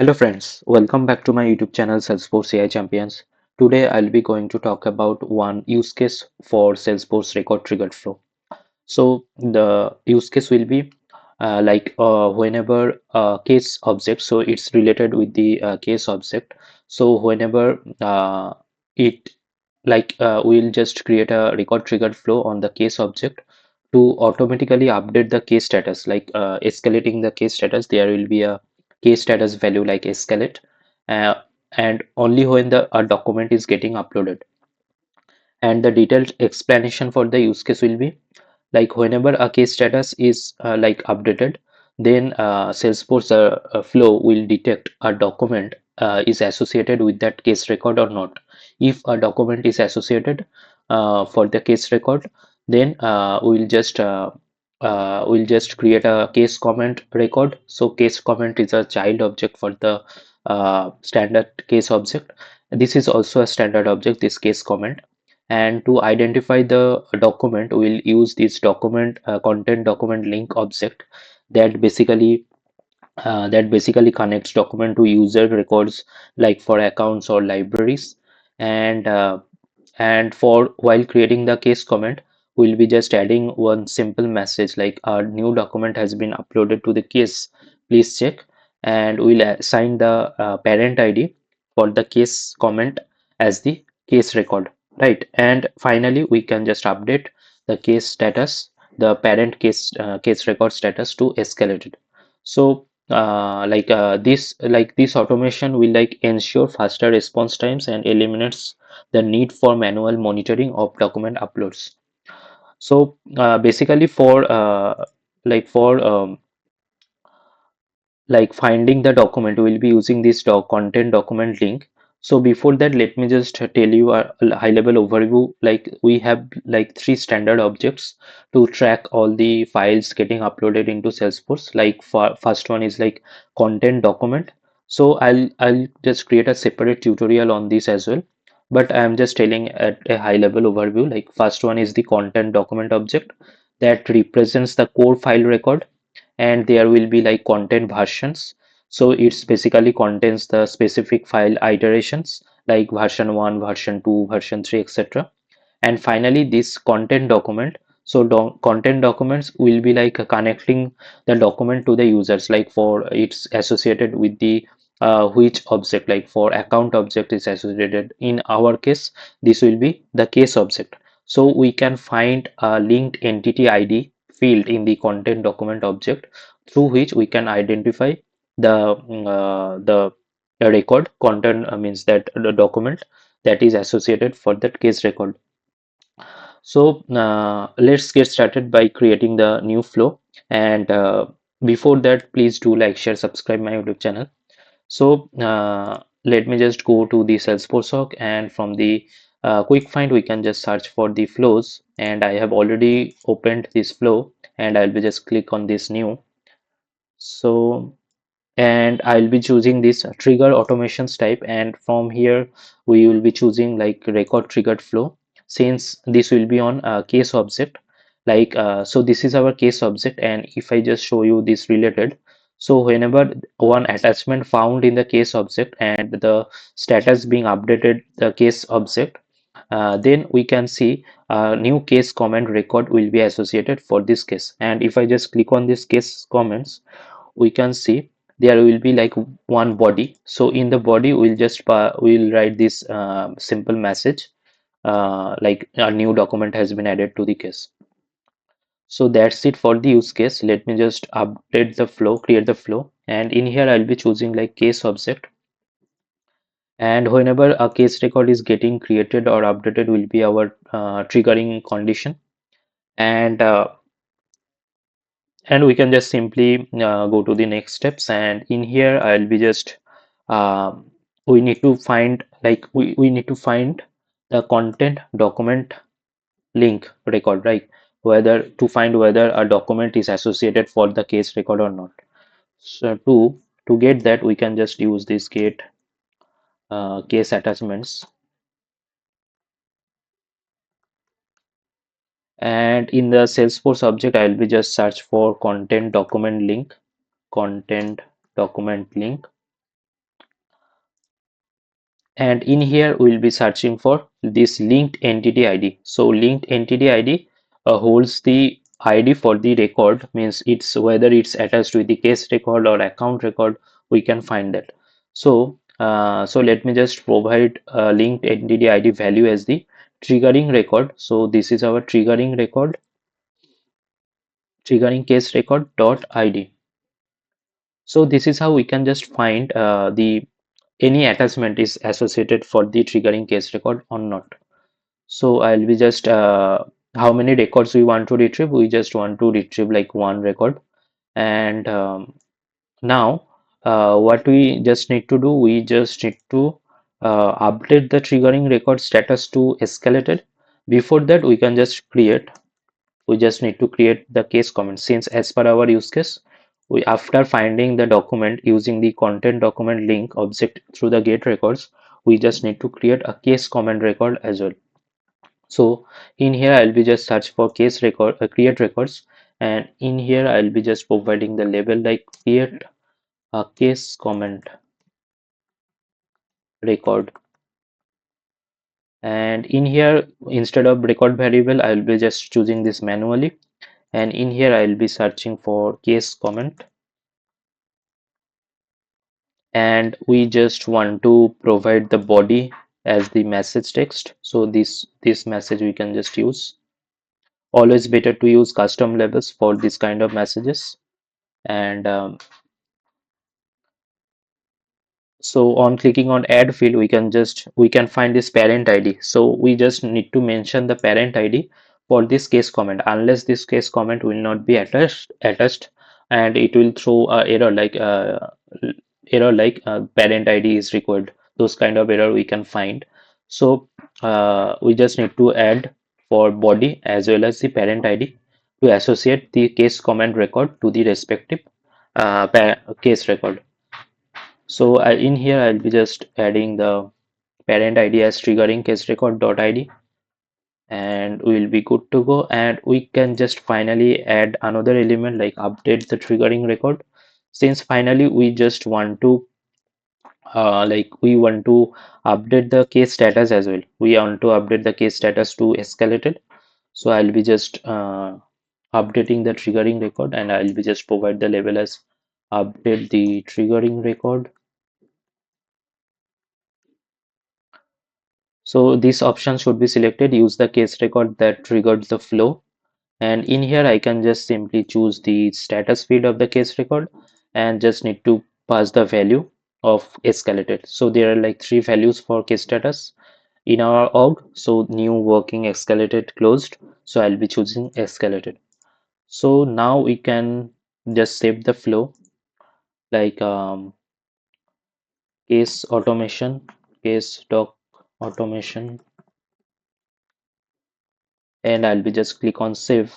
Hello friends, welcome back to my YouTube channel Salesforce AI Champions. Today I'll be going to talk about one use case for Salesforce record triggered flow. So the use case will be whenever a case object, so it's related with the case object. So whenever it we'll just create a record triggered flow on the case object to automatically update the case status, escalating the case status. There will be a case status value like escalate, uh, and only when a document is getting uploaded. And the detailed explanation for the use case will be like whenever a case status is updated, then Salesforce Flow will detect a document is associated with that case record or not. If a document is associated for the case record, then we'll just create a case comment record. So case comment is a child object for the standard case object. This is also a standard object, this case comment. And to identify the document, we'll use this document content document link object that basically connects document to user records, like for accounts or libraries. And uh, and for while creating the case comment, we'll be just adding one simple message like a new document has been uploaded to the case, please check. And we'll assign the parent id for the case comment as the case record, right? And finally we can just update the case status, the parent case record status to escalated. So this automation will ensure faster response times and eliminates the need for manual monitoring of document uploads. So basically for finding the document, we will be using this content document link. So before that, let me just tell you a high level overview. Like we have like three standard objects to track all the files getting uploaded into Salesforce. Like first one is like content document. So I'll just create a separate tutorial on this as well, but I'm just telling at a high level overview. Like first one is the content document object that represents the core file record, and there will be like content versions. So it's basically contains the specific file iterations like version 1, version 2, version 3, etc. And finally this content document. So content documents will be like connecting the document to the users, like for it's associated with the which object, like for account object is associated. In our case, this will be the case object. So we can find a linked entity id field in the content document object, through which we can identify the record content, means that the document that is associated for that case record. So let's get started by creating the new flow. And before that, please do like, share, subscribe my YouTube channel. So let me just go to the Salesforce org, and from the quick find we can just search for the flows, and I have already opened this flow, and I'll be just click on this new. So and I'll be choosing this trigger automations type, and from here we will be choosing like record triggered flow, since this will be on a case object. So this is our case object, and if I just show you this related, so whenever one attachment found in the case object and the status being updated the case object, then we can see a new case comment record will be associated for this case. And if I just click on this case comments, we can see there will be like one body. So in the body we'll write this simple message like a new document has been added to the case. So that's it for the use case. Let me just update the flow, create the flow, and in here I'll be choosing like case object. And whenever a case record is getting created or updated will be our triggering condition. And we can just simply go to the next steps. And in here I'll be just we need to find we need to find the content document link record, right? Whether to find whether a document is associated for the case record or not. So to get that, we can just use this get case attachments. And in the Salesforce object, I'll be just search for content document link, content document link. and in here we'll be searching for this linked entity ID. So linked entity ID holds the ID for the record, means it's whether it's attached with the case record or account record, we can find that. So so let me just provide linked entity ID value as the triggering record. So this is our triggering record, triggering case record dot ID. So this is how we can just find the any attachment is associated for the triggering case record or not. So I'll be just how many records we want to retrieve. We just want to retrieve like one record. And now what we just need to do, we just need to update the triggering record status to escalated. Before that, we just need to create the case comment, since as per our use case, we after finding the document using the content document link object through the get records, we just need to create a case comment record as well. So in here I'll be just search for case record create records, and in here I'll be just providing the label like create a case comment record. And in here, instead of record variable, I'll be just choosing this manually, and in here I'll be searching for case comment, and we just want to provide the body as the message text. So this message we can just use. Always better to use custom labels for this kind of messages. And so on clicking on add field, we can find this parent ID. So we just need to mention the parent ID for this case comment. Unless this case comment will not be attached, and it will throw a error like parent ID is required. Those kind of error we can find. So we just need to add for body as well as the parent ID to associate the case comment record to the respective case record. So in here I'll be just adding the parent ID as triggering case record dot ID, and we will be good to go. And we can just finally add another element like update the triggering record, since finally we just want to we want to update the case status as well. We want to update the case status to escalated. So I'll be just updating the triggering record, and I'll be just provide the label as update the triggering record. So this option should be selected, use the case record that triggered the flow. And in here I can just simply choose the status field of the case record and just need to pass the value of escalated. So there are like three values for case status in our org. So new working escalated closed. So I'll be choosing escalated. So now we can just save the flow like case automation, case doc automation, and I'll be just click on save.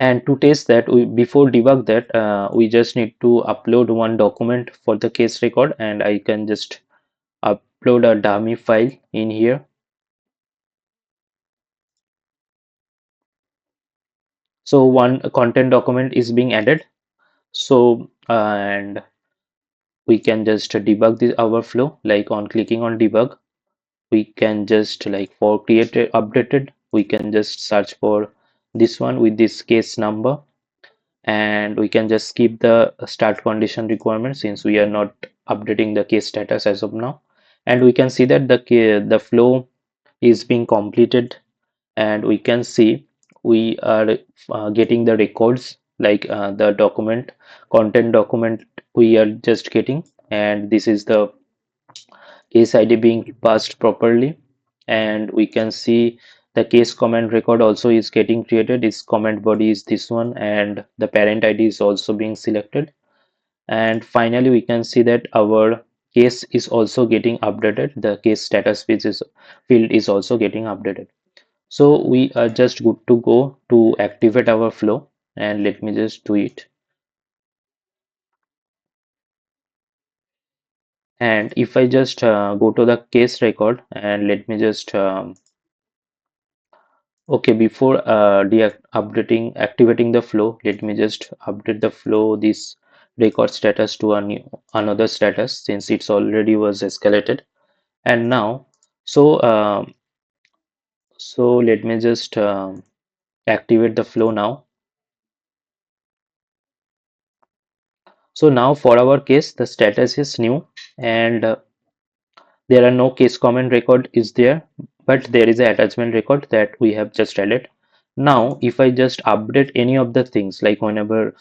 And to test that, we before debug that, we just need to upload one document for the case record, and I can just upload a dummy file in here. So one content document is being added. So and we can just debug this our flow like on clicking on debug. We can just like for created updated, we can just search for this one with this case number, and we can just skip the start condition requirement since we are not updating the case status as of now. And we can see that the flow is being completed, and we can see we are getting the records like the document content document we are just getting, and this is the case ID being passed properly. And we can see the case comment record also is getting created. Its comment body is this one, and the parent ID is also being selected. And finally we can see that our case is also getting updated. The case status field is also getting updated. So we are just good to go to activate our flow, and let me just do it. And if I just go to the case record, and let me just okay, before updating activating the flow, let me just update the flow this record status to another status since it's already was escalated. And now, so let me just activate the flow now. So now for our case, the status is new, and there are no case comment record is there, but there is an attachment record that we have just added. Now, if I just update any of the things, like whenever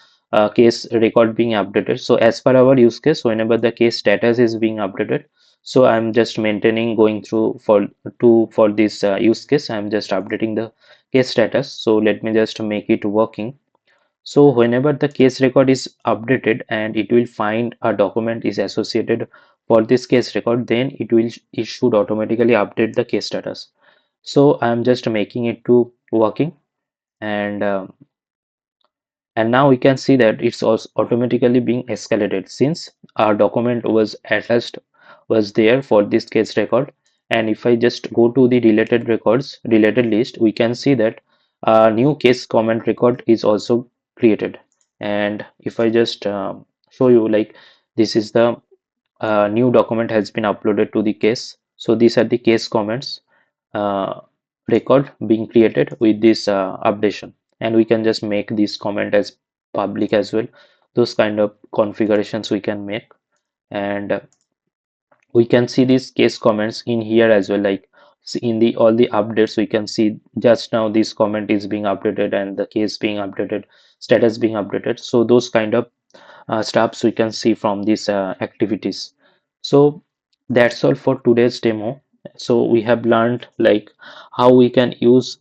case record being updated, so as per our use case, whenever the case status is being updated, so I'm just maintaining going through for this use case, I'm just updating the case status. So let me just make it working. So whenever the case record is updated and it will find a document is associated for this case record, then it should automatically update the case status. So I'm just making it to working, and now we can see that it's also automatically being escalated since our document was attached was there for this case record. And if I just go to the related records related list, we can see that a new case comment record is also created. And if I just show you, like, this is the new document has been uploaded to the case. So these are the case comments uh, record being created with this updation, and we can just make this comment as public as well. Those kind of configurations we can make, and we can see these case comments in here as well. Like, in the all the updates, we can see just now this comment is being updated and the case being updated, status being updated. So those kind of stuffs we can see from these activities. So that's all for today's demo. So we have learned, like, how we can use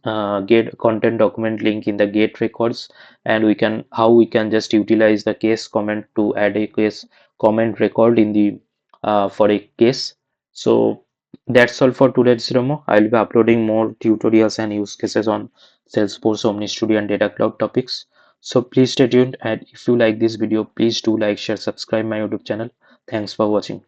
get content document link in the get records, and how we can just utilize the case comment to add a case comment record in the for a case. So that's all for today's demo. I'll be uploading more tutorials and use cases on Salesforce, Omni Studio, and Data Cloud topics. So please stay tuned, and if you like this video, please do like, share, subscribe my YouTube channel. Thanks for watching.